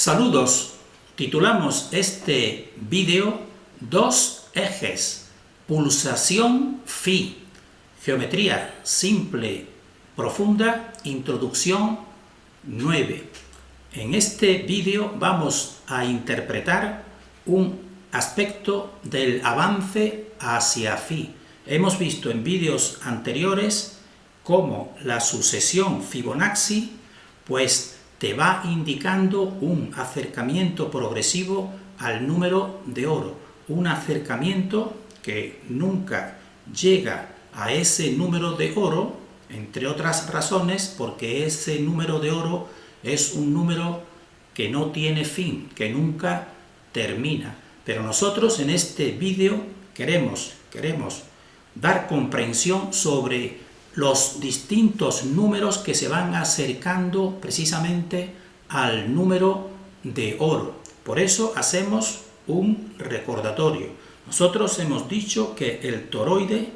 Saludos, titulamos este vídeo Dos ejes, pulsación Φ, geometría simple, profunda, introducción 9. En este vídeo vamos a interpretar un aspecto del avance hacia Φ. Hemos visto en vídeos anteriores cómo la sucesión Fibonacci pues te va indicando un acercamiento progresivo al número de oro, un acercamiento que nunca llega a ese número de oro, entre otras razones, porque ese número de oro es un número que no tiene fin, que nunca termina. Pero nosotros en este vídeo queremos dar comprensión sobre los distintos números que se van acercando precisamente al número de oro. Por eso hacemos un recordatorio. Nosotros hemos dicho que el toroide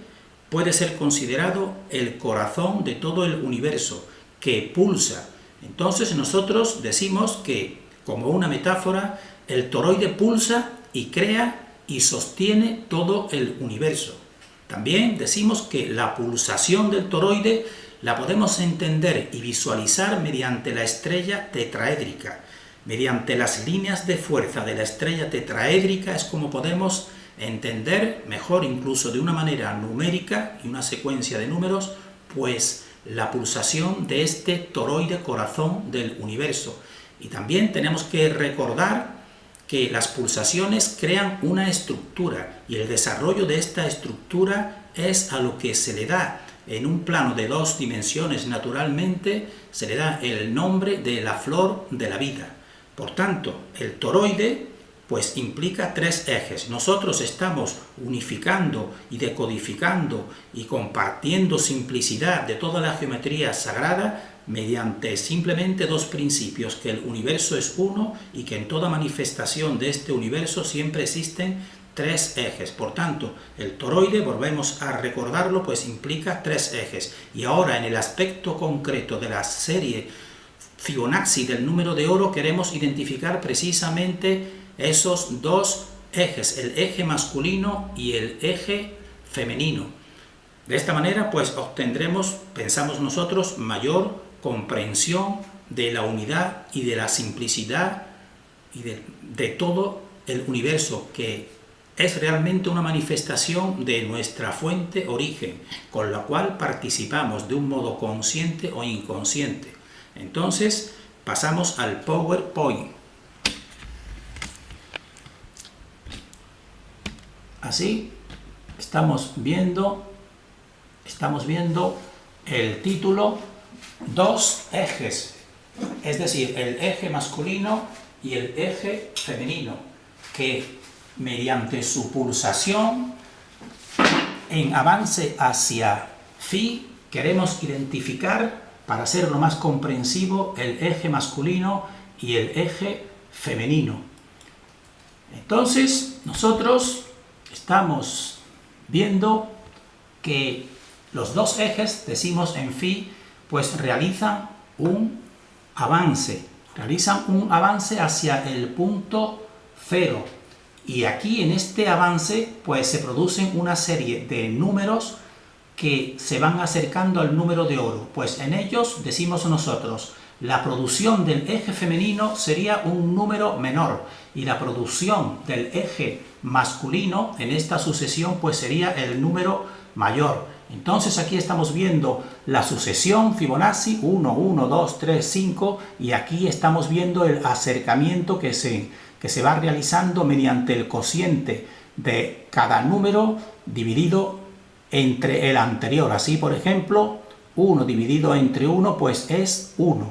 puede ser considerado el corazón de todo el universo, que pulsa. Entonces nosotros decimos que, como una metáfora, el toroide pulsa y crea y sostiene todo el universo. También decimos que la pulsación del toroide la podemos entender y visualizar mediante la estrella tetraédrica. Mediante las líneas de fuerza de la estrella tetraédrica es como podemos entender, mejor incluso de una manera numérica y una secuencia de números, pues la pulsación de este toroide corazón del universo. Y también tenemos que recordar que las pulsaciones crean una estructura y el desarrollo de esta estructura es a lo que se le da en un plano de 2 dimensiones naturalmente, se le da el nombre de la flor de la vida. Por tanto, el toroide pues implica 3 ejes. Nosotros estamos unificando y decodificando y compartiendo simplicidad de toda la geometría sagrada mediante simplemente 2 principios, que el universo es uno y que en toda manifestación de este universo siempre existen 3 ejes. Por tanto, el toroide, volvemos a recordarlo, pues implica 3 ejes. Y ahora, en el aspecto concreto de la serie Fibonacci del número de oro, queremos identificar precisamente esos 2 ejes, el eje masculino y el eje femenino. De esta manera, pues obtendremos, pensamos nosotros, mayor comprensión de la unidad y de la simplicidad y de todo el universo, que es realmente una manifestación de nuestra fuente origen, con la cual participamos de un modo consciente o inconsciente. Entonces, pasamos al PowerPoint. Así, estamos viendo el título Dos ejes, es decir, el eje masculino y el eje femenino, que mediante su pulsación en avance hacia Φ queremos identificar, para hacerlo más comprensivo, el eje masculino y el eje femenino. Entonces, nosotros estamos viendo que los 2 ejes, decimos en Φ, pues realizan un avance hacia el punto cero. Y aquí en este avance pues se producen una serie de números que se van acercando al número de oro. Pues en ellos, decimos nosotros, la producción del eje femenino sería un número menor y la producción del eje masculino en esta sucesión pues sería el número mayor. Entonces aquí estamos viendo la sucesión Fibonacci 1, 1, 2, 3, 5 y aquí estamos viendo el acercamiento que se va realizando mediante el cociente de cada número dividido entre el anterior. Así, por ejemplo, 1 dividido entre 1 pues es 1.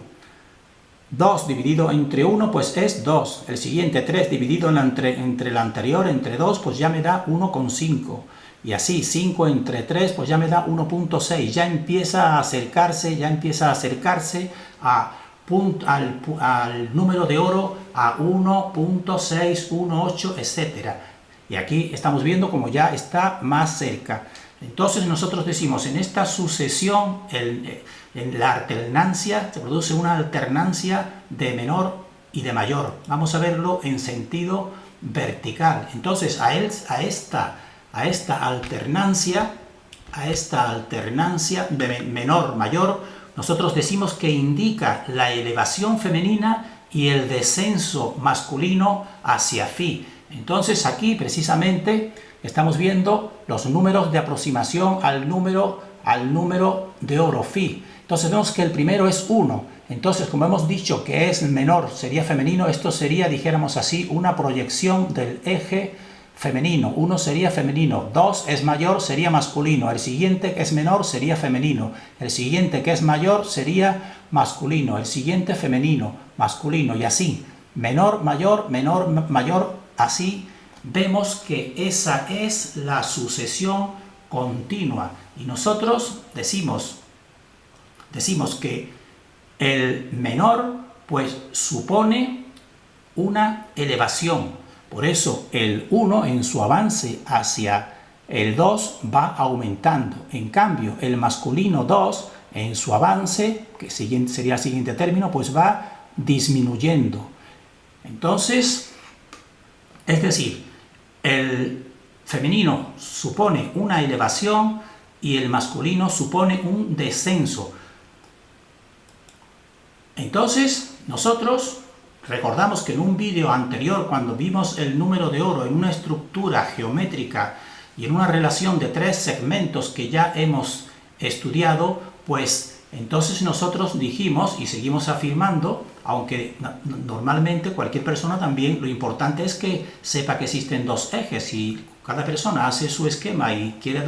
2 dividido entre 1 pues es 2. El siguiente 3 dividido entre el anterior, entre 2, pues ya me da 1,5. Y así 5 entre 3 pues ya me da 1,6. Ya empieza a acercarse al número de oro, a 1,6, 1,8, etc. Y aquí estamos viendo como ya está más cerca. Entonces nosotros decimos, en esta sucesión, en la alternancia, se produce una alternancia de menor y de mayor. Vamos a verlo en sentido vertical. Entonces a esta alternancia de menor-mayor, nosotros decimos que indica la elevación femenina y el descenso masculino hacia Fi. Entonces aquí precisamente estamos viendo los números de aproximación al número de oro Fi. Entonces vemos que el primero es 1. Entonces, como hemos dicho que es menor, sería femenino, esto sería, dijéramos así, una proyección del eje femenino. 1 sería femenino, 2 es mayor, sería masculino, el siguiente que es menor sería femenino, el siguiente que es mayor sería masculino, el siguiente femenino, masculino, y así, menor, mayor, así vemos que esa es la sucesión continua. Y nosotros decimos que el menor pues supone una elevación. Por eso el 1 en su avance hacia el 2 va aumentando. En cambio, el masculino 2 en su avance, que sería el siguiente término, pues va disminuyendo. Entonces, es decir, el femenino supone una elevación y el masculino supone un descenso. Entonces, nosotros recordamos que en un vídeo anterior, cuando vimos el número de oro en una estructura geométrica y en una relación de 3 segmentos que ya hemos estudiado, pues entonces nosotros dijimos y seguimos afirmando, aunque normalmente cualquier persona también, lo importante es que sepa que existen 2 ejes y cada persona hace su esquema y quiere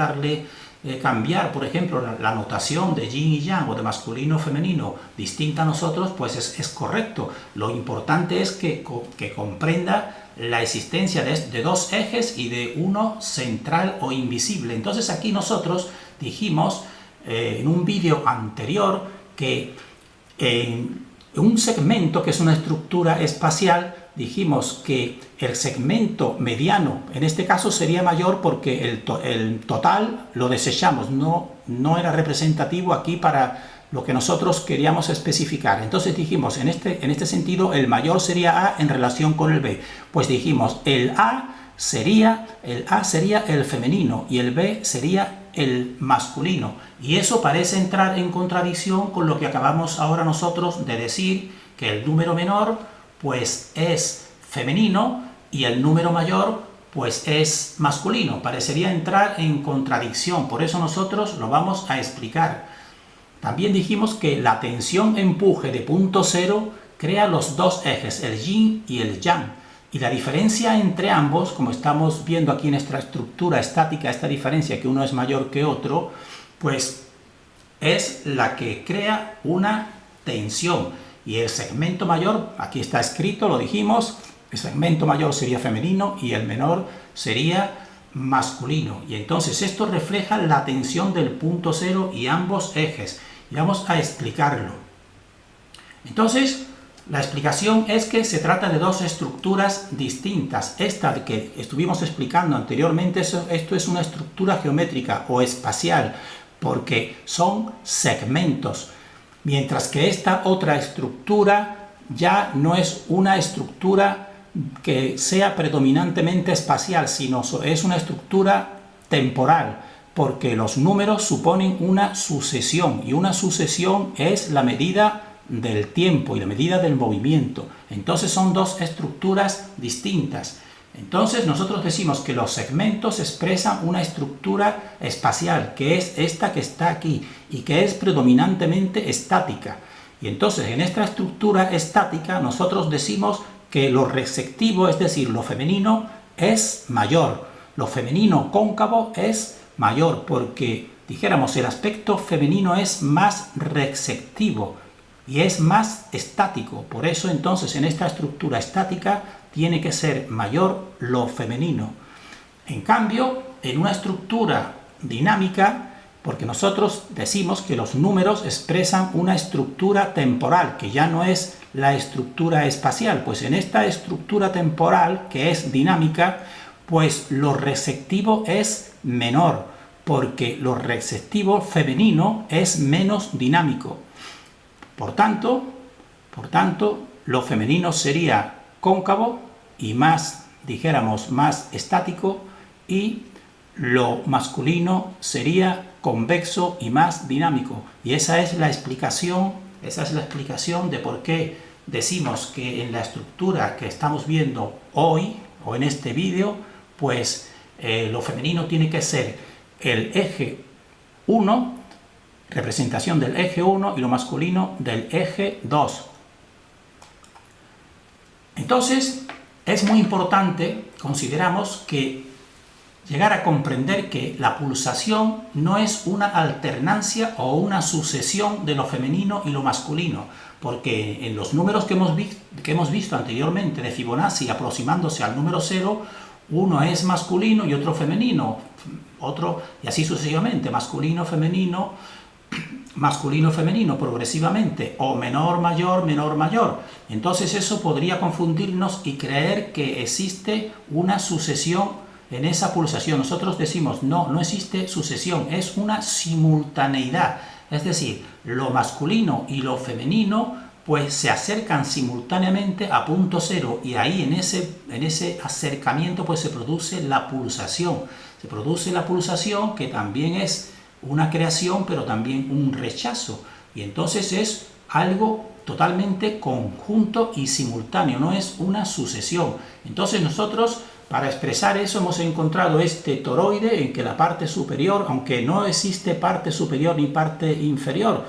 cambiar, por ejemplo, la notación de yin y yang o de masculino o femenino distinta a nosotros, pues es correcto. Lo importante es que comprenda la existencia de 2 ejes y de uno central o invisible. Entonces aquí nosotros dijimos en un vídeo anterior que en un segmento, que es una estructura espacial, dijimos que el segmento mediano, en este caso sería mayor porque el total lo desechamos, no era representativo aquí para lo que nosotros queríamos especificar. Entonces dijimos, en este sentido, el mayor sería A en relación con el B. Pues dijimos, el A sería el femenino y el B sería el masculino. Y eso parece entrar en contradicción con lo que acabamos ahora nosotros de decir, que el número menor pues es femenino y el número mayor pues es masculino. Parecería entrar en contradicción, por eso nosotros lo vamos a explicar. También dijimos que la tensión-empuje de punto cero crea los 2 ejes, el yin y el yang. Y la diferencia entre ambos, como estamos viendo aquí en esta estructura estática, esta diferencia que uno es mayor que otro, pues es la que crea una tensión. Y el segmento mayor, aquí está escrito, lo dijimos, el segmento mayor sería femenino y el menor sería masculino. Y entonces esto refleja la tensión del punto cero y ambos ejes. Y vamos a explicarlo. Entonces, la explicación es que se trata de 2 estructuras distintas. Esta que estuvimos explicando anteriormente, esto es una estructura geométrica o espacial, porque son segmentos. Mientras que esta otra estructura ya no es una estructura que sea predominantemente espacial, sino es una estructura temporal, porque los números suponen una sucesión, y una sucesión es la medida del tiempo y la medida del movimiento. Entonces son 2 estructuras distintas. Entonces nosotros decimos que los segmentos expresan una estructura espacial, que es esta que está aquí, y que es predominantemente estática. Y entonces en esta estructura estática nosotros decimos que lo resectivo, es decir, lo femenino, es mayor. Lo femenino cóncavo es mayor, porque, dijéramos, el aspecto femenino es más resectivo y es más estático. Por eso entonces en esta estructura estática tiene que ser mayor lo femenino. En cambio, en una estructura dinámica, porque nosotros decimos que los números expresan una estructura temporal, que ya no es la estructura espacial, pues en esta estructura temporal, que es dinámica, pues lo resectivo es menor, porque lo resectivo femenino es menos dinámico. Por tanto, lo femenino sería cóncavo y más, dijéramos, más estático, y lo masculino sería convexo y más dinámico. Y esa es la explicación de por qué decimos que en la estructura que estamos viendo hoy o en este vídeo, pues lo femenino tiene que ser el eje 1, representación del eje 1, y lo masculino del eje 2. Entonces, es muy importante, consideramos, que llegar a comprender que la pulsación no es una alternancia o una sucesión de lo femenino y lo masculino, porque en los números que hemos visto anteriormente de Fibonacci aproximándose al número 0, uno es masculino y otro femenino, otro, y así sucesivamente, masculino, femenino, progresivamente, o menor, mayor, menor, mayor. Entonces eso podría confundirnos y creer que existe una sucesión en esa pulsación. Nosotros decimos, no existe sucesión, es una simultaneidad. Es decir, lo masculino y lo femenino pues se acercan simultáneamente a punto cero, y ahí en ese acercamiento pues se produce la pulsación. Se produce la pulsación, que también es una creación, pero también un rechazo. Y entonces es algo totalmente conjunto y simultáneo, no es una sucesión. Entonces nosotros, para expresar eso, hemos encontrado este toroide en que la parte superior, aunque no existe parte superior ni parte inferior,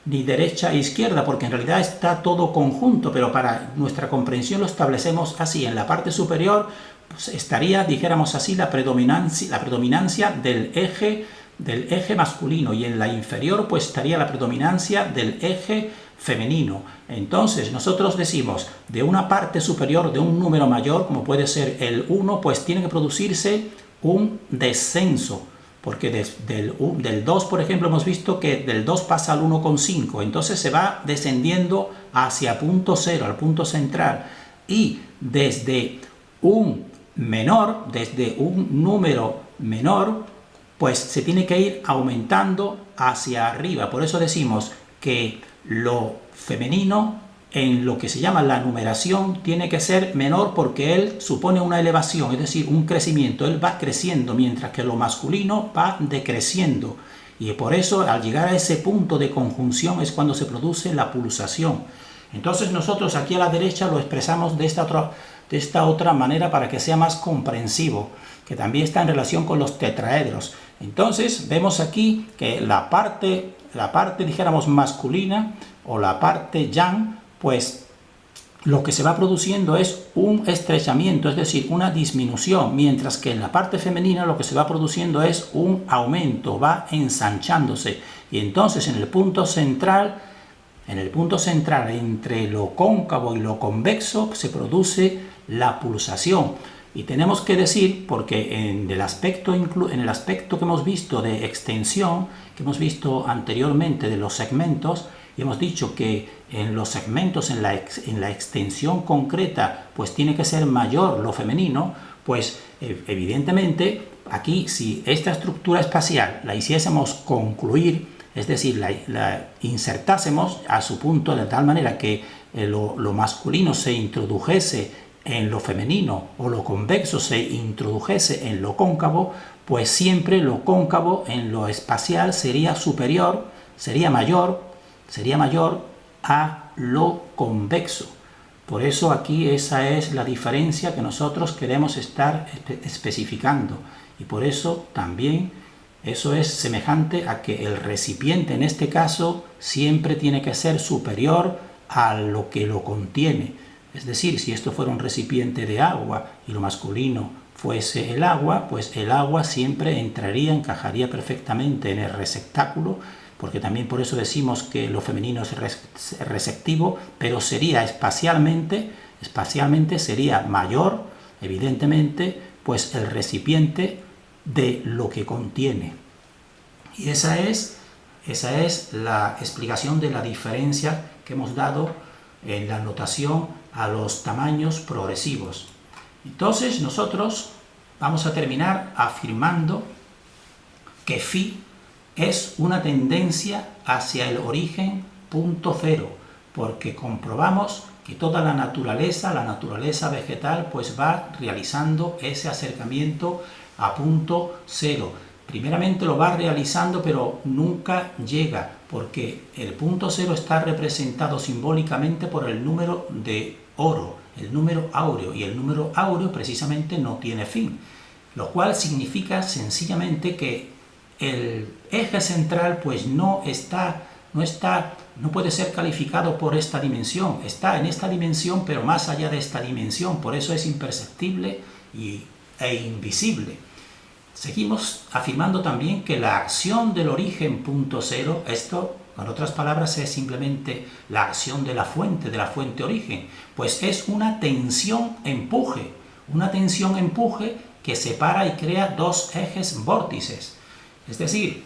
ni derecha e izquierda, porque en realidad está todo conjunto, pero para nuestra comprensión lo establecemos así. En la parte superior pues estaría, dijéramos así, la predominancia del eje masculino, y en la inferior pues estaría la predominancia del eje femenino. Entonces nosotros decimos, de una parte superior de un número mayor, como puede ser el 1, pues tiene que producirse un descenso, porque del 2, por ejemplo, hemos visto que del 2 pasa al 1,5, entonces se va descendiendo hacia punto cero, al punto central, y desde un número menor, pues se tiene que ir aumentando hacia arriba. Por eso decimos que lo femenino, en lo que se llama la numeración, tiene que ser menor, porque él supone una elevación, es decir, un crecimiento. Él va creciendo, mientras que lo masculino va decreciendo. Y por eso, al llegar a ese punto de conjunción, es cuando se produce la pulsación. Entonces nosotros aquí a la derecha lo expresamos de esta otra manera, para que sea más comprensivo, que también está en relación con los tetraedros. Entonces vemos aquí que la parte dijéramos masculina, o la parte yang, pues lo que se va produciendo es un estrechamiento, es decir, una disminución, mientras que en la parte femenina lo que se va produciendo es un aumento, va ensanchándose. Y entonces en el punto central entre lo cóncavo y lo convexo se produce la pulsación. Y tenemos que decir, porque en el aspecto que hemos visto de extensión, que hemos visto anteriormente de los segmentos, y hemos dicho que en los segmentos, en la extensión concreta, pues tiene que ser mayor lo femenino, pues evidentemente aquí, si esta estructura espacial la hiciésemos concluir, es decir, la insertásemos a su punto de tal manera que lo masculino se introdujese en lo femenino, o lo convexo se introdujese en lo cóncavo, pues siempre lo cóncavo en lo espacial sería superior, sería mayor a lo convexo. Por eso aquí esa es la diferencia que nosotros queremos estar especificando, y por eso también eso es semejante a que el recipiente en este caso siempre tiene que ser superior a lo que lo contiene. Es decir, si esto fuera un recipiente de agua y lo masculino fuese el agua, pues el agua siempre encajaría perfectamente en el receptáculo, porque también por eso decimos que lo femenino es receptivo, pero sería espacialmente sería mayor, evidentemente, pues el recipiente de lo que contiene. Y esa es la explicación de la diferencia que hemos dado en la notación a los tamaños progresivos. Entonces nosotros vamos a terminar afirmando que phi es una tendencia hacia el origen punto cero, porque comprobamos que toda la naturaleza vegetal, pues va realizando ese acercamiento a punto cero. Primeramente lo va realizando, pero nunca llega, porque el punto cero está representado simbólicamente por el número de oro, el número áureo, y el número áureo precisamente no tiene fin, lo cual significa sencillamente que el eje central pues no puede ser calificado por esta dimensión, está en esta dimensión, pero más allá de esta dimensión, por eso es imperceptible e invisible. Seguimos afirmando también que la acción del origen punto cero, esto, con otras palabras, es simplemente la acción de la fuente origen, pues es una tensión-empuje que separa y crea dos ejes vórtices. Es decir,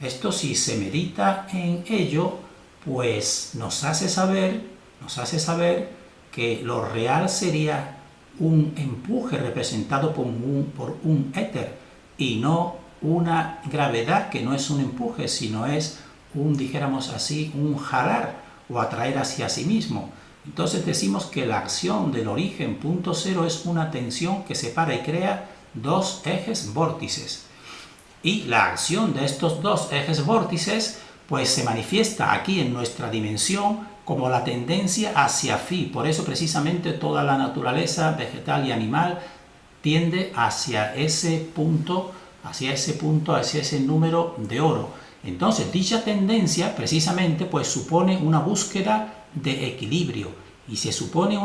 esto, si se medita en ello, pues nos hace saber que lo real sería un empuje representado por un éter, y no una gravedad que no es un empuje, sino es dijéramos así, un jalar o atraer hacia sí mismo. Entonces decimos que la acción del origen punto cero es una tensión que separa y crea dos ejes vórtices. Y la acción de estos dos ejes vórtices pues se manifiesta aquí en nuestra dimensión como la tendencia hacia phi. Por eso precisamente toda la naturaleza vegetal y animal tiende hacia ese punto, hacia ese número de oro. Entonces dicha tendencia precisamente pues supone una búsqueda de equilibrio, y si supone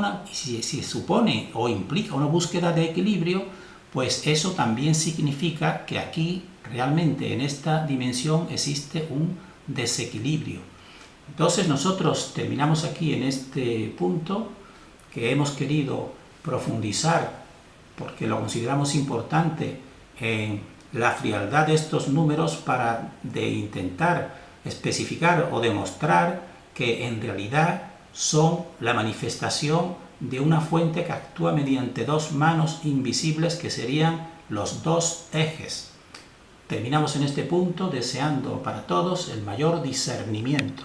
o implica una búsqueda de equilibrio, pues eso también significa que aquí realmente en esta dimensión existe un desequilibrio. Entonces nosotros terminamos aquí en este punto que hemos querido profundizar porque lo consideramos importante en la frialdad de estos números de intentar especificar o demostrar que en realidad son la manifestación de una fuente que actúa mediante dos manos invisibles que serían los dos ejes. Terminamos en este punto deseando para todos el mayor discernimiento.